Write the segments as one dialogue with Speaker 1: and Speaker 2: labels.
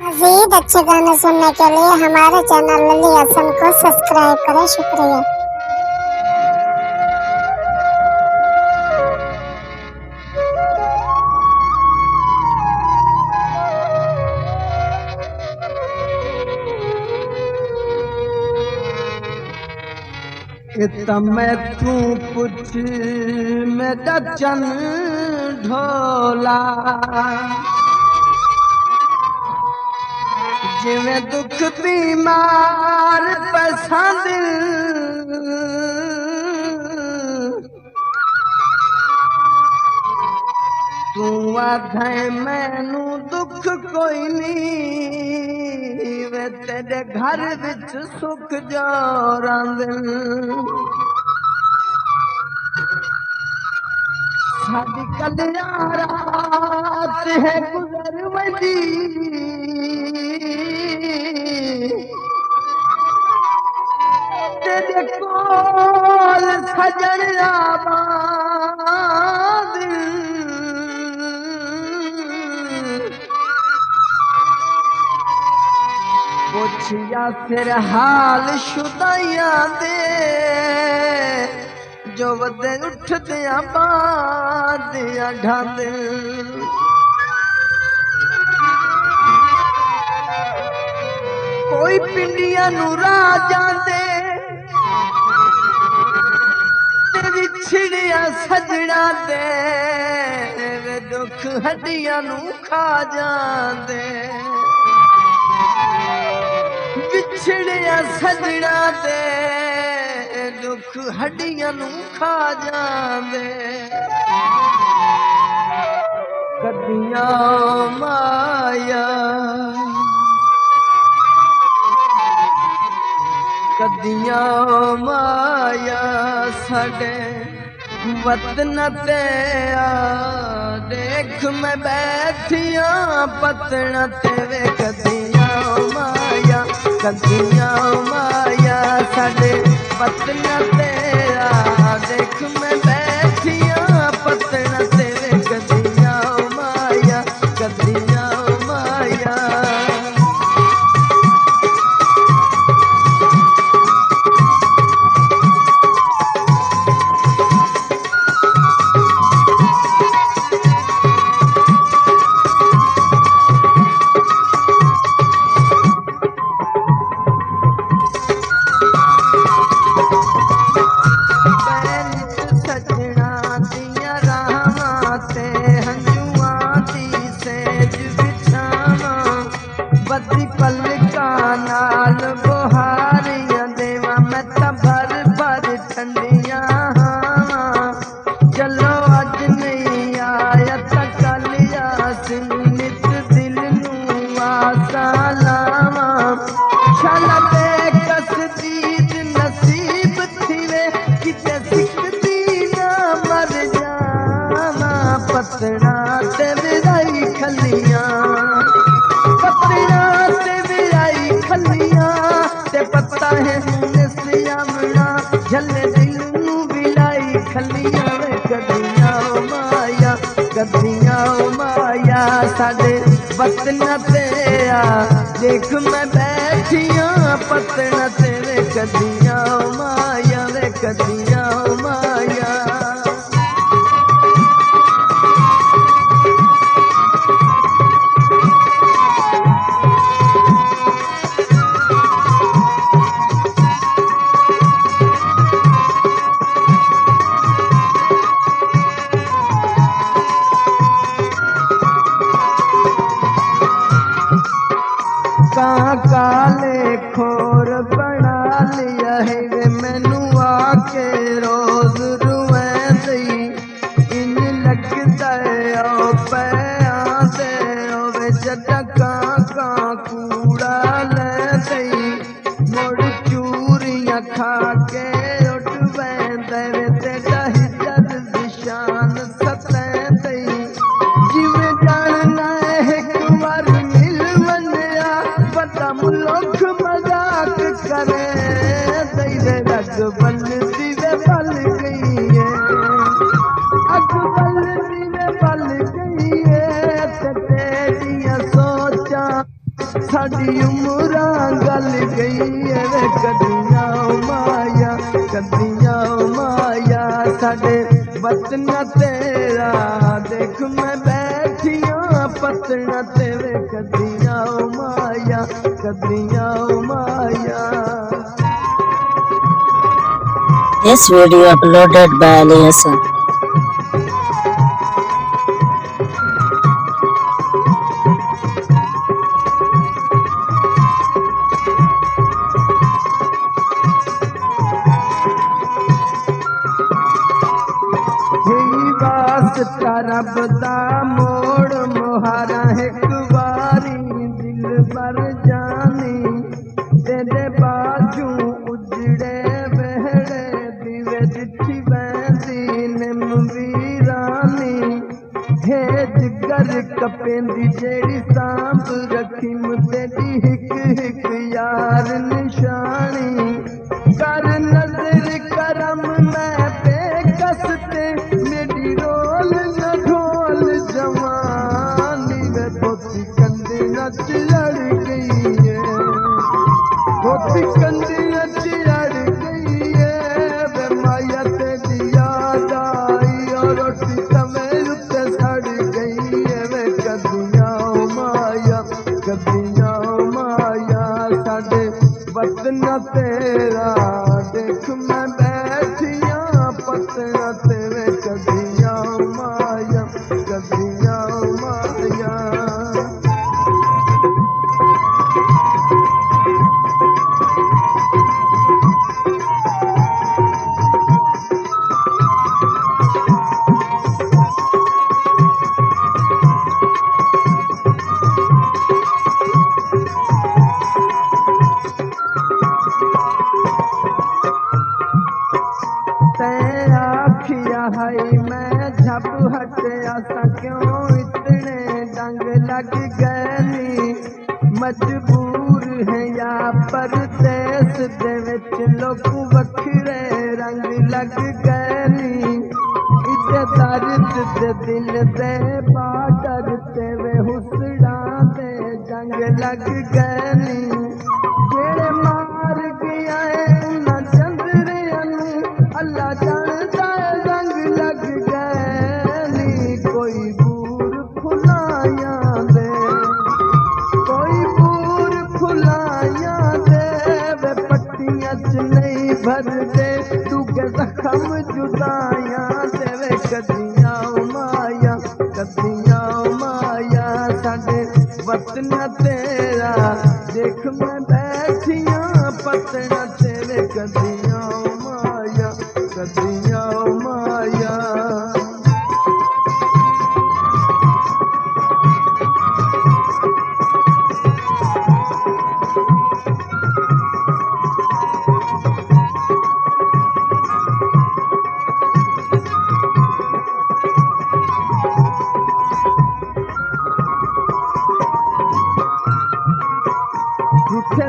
Speaker 1: मज़ीद अच्छे गाने सुनने के लिए हमारे चैनल लली हसन को सब्सक्राइब करें। शुक्रिया।
Speaker 2: मैं तू पुछ मेरा चन ढोला जिवें दुख बीमार पसंद तू आखे मैनू दुख कोई नहीं वे तेरे घर विच सुख जोरांदे साडी कलियां रात है गुजर वदी तेरे कोल सजन आबाद पुछिया फिर हाल शुदाइया दे जो वदे उठदे बाद ढांदे कोई पिंडिया नू राजां दे विछड़िया सजड़ा दे वे दुख हड्डियां नू खा जांदे विछड़िया सजड़ा दे दुख हड्डियां नू खा जांदे कदियां माया कदियां माया साडे वतन ते आ देख मैं बैठिया पतन ते वे कदियां माया साडे वतन ते आ देख मैं बैठिया पतन ते वे कदियां माया बदी पलका नाल बुहारियां देवा मैं तां भर भर ठंडिया चलो अज नहीं आया तां कल यासीन नित दिल नू आसा लावा शाला ते कसदीद नसीब थीवे किते सिकदी ना मर जावा पतड़ा ते विदाई खलियां पत्ता है सियामना झले दिल नू बिलाई खलियां वे कदियां माया साडे वतन ते आ देख मैं बैठिया पतन ते वे कदियां माया काले खोर बना लिया है वे मैनू आके रोज रुएं दई इन लगदा ओ पैया दे वे जदा कां कूड़ा ले दई मुड़ चूरियां खा के उठ वैंदे वे तेरा हिजर निशान सते दई जिवें जानना है एक बार मिल वन्या पता मुल्क मजाक करे तेरे अकबल दिवे पल गई है अकबल दिवे पल गई है तेरिया सोचा साडी उमरां गल गई वे कदियां माया कदियां माया साडे वतन तेरा देख मैं बैठियां पतना ते वे कदियां माया कदियां माया।
Speaker 3: This video uploaded by Ali Hassan.
Speaker 2: रब दा मोड़ मुहारा एक बारी दिल भर जानी तेरे बाजू उजड़े बहड़े दिवे जिठी बहती निम वीरानी हे जिगर कपेंदी जेड़ी सांभ रखी तेरी हिक हिक यार निशानी कर नजर करम मैं बेकस ते मेरी रोल लड़ गई है धोती कंदी लड़ गई है वे माया तेरी याद आई और रोटी तवे उत्ते सड़ गई है वे कदियां माया साडे वतन तेरा देख मैं बैठियां पतना तेरे कदियां माया कदियां माया। मैं झप हटिया सा क्यों इतने डंग लग गए मजबूर है या परदेस दे विच लोग वखरे रंग लग गए इते दर्द दे दिल दे बाडर ते वे हुसड़ा दे जंग लग गए जेड़े मार गया है उन्हां चंदरियां नूं अल्लाह जानदा रंग लग गए कोई बूर फुलाया दे कोई बूर फुलाया दे वे पट्टियां च नहीं भरदे दुगे जख्म जुदाया दे वे कदियां माया साडे वतन तेरा देख मैं बैठियां पतना तेरे कदियां माया कदियां माया।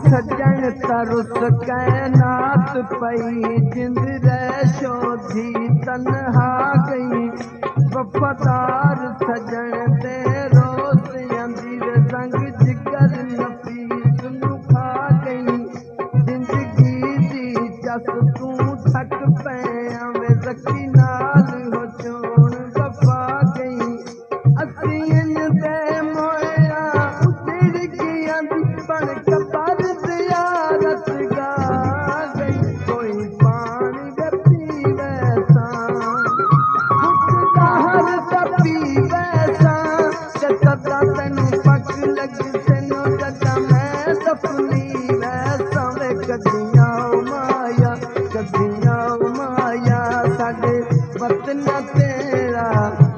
Speaker 2: सजन तरुस कैनात पई जिंद रैशो धी तन्हा गई वफादार सजन ते रोस अंदर रंग जिगर नफीस नू खा गई जिंदगी दी जस तू थक पैया वे रखी नाल हो चोण वफा गई असी इन दे मोया उजड़ गया दी बन कपा वतन तेरा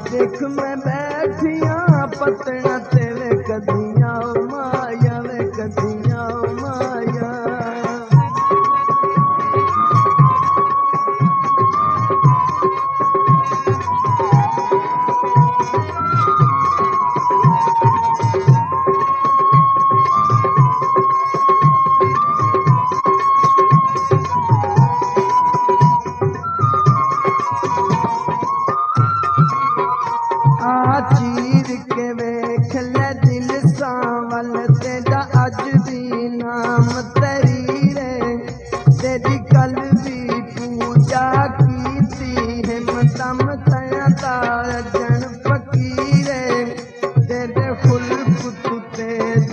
Speaker 2: देख मैं बैठियां पतना तेरे कदियां माया वे कदियां माया।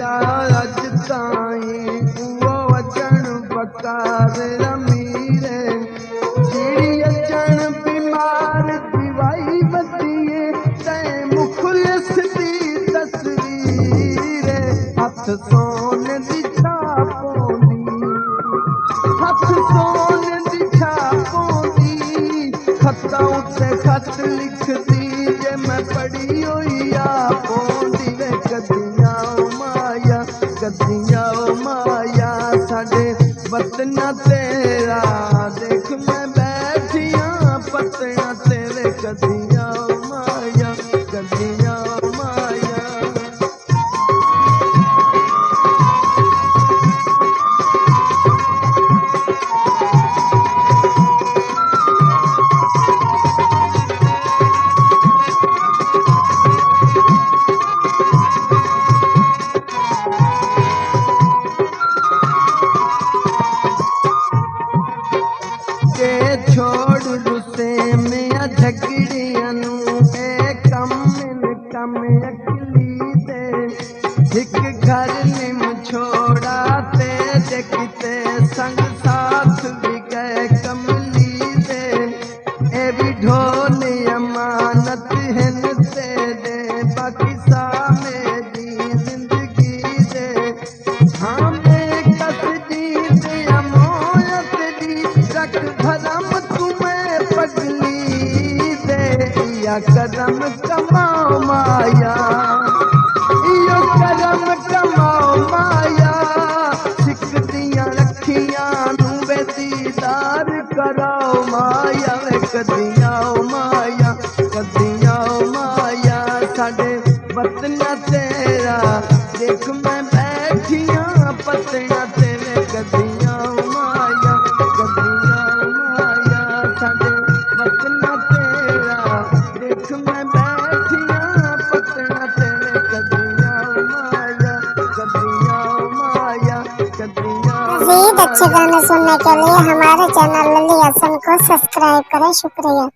Speaker 2: पिया अज ताई वो अचन बकार रमीरे जेड़ी अचन बीमार दिवाई बतिए तै मुखलिस दी तस्वीर हथ सोन दी छापोंदी हथ सोन दी छापोंदी खत्ता उत्ते खत लिखदी जे मैं पढ़ी होई आपोंदी वे कदियां ओ माया साडे वतना तेरा देख मैं बैठियां पत्तियां तेरे कदियां ओ माया कदियां ओ माया के छोड़ रुसे में झगड़ियां नू ए कम अकली दे एक घर निम छोड़ा ते देखते संग साथ भी गए कमली दे ए भी ढोल अमानत हिन ते दे बाकी सा मेरी जिंदगी दे हाँ मैं कसदी दे अमोयत दी रख भरम तुम्हें पगली दे या कदम कमाओ माया यो कदम कमाओ माया सिकदियां रखियां नू वे दीदार कराओ माया वे कदियां ओ माया साडे वतना तेरा देख मैं बैठियां पत्तियां तेरे कदियां ओ माया साडे वतना तेरा देख मैं बैठियां पत्तियां तेरे कदियां ओ माया
Speaker 1: मजीद अच्छे गाने सुनने के लिए हमारे चैनल लल्ली हसन को सब्सक्राइब करें। शुक्रिया।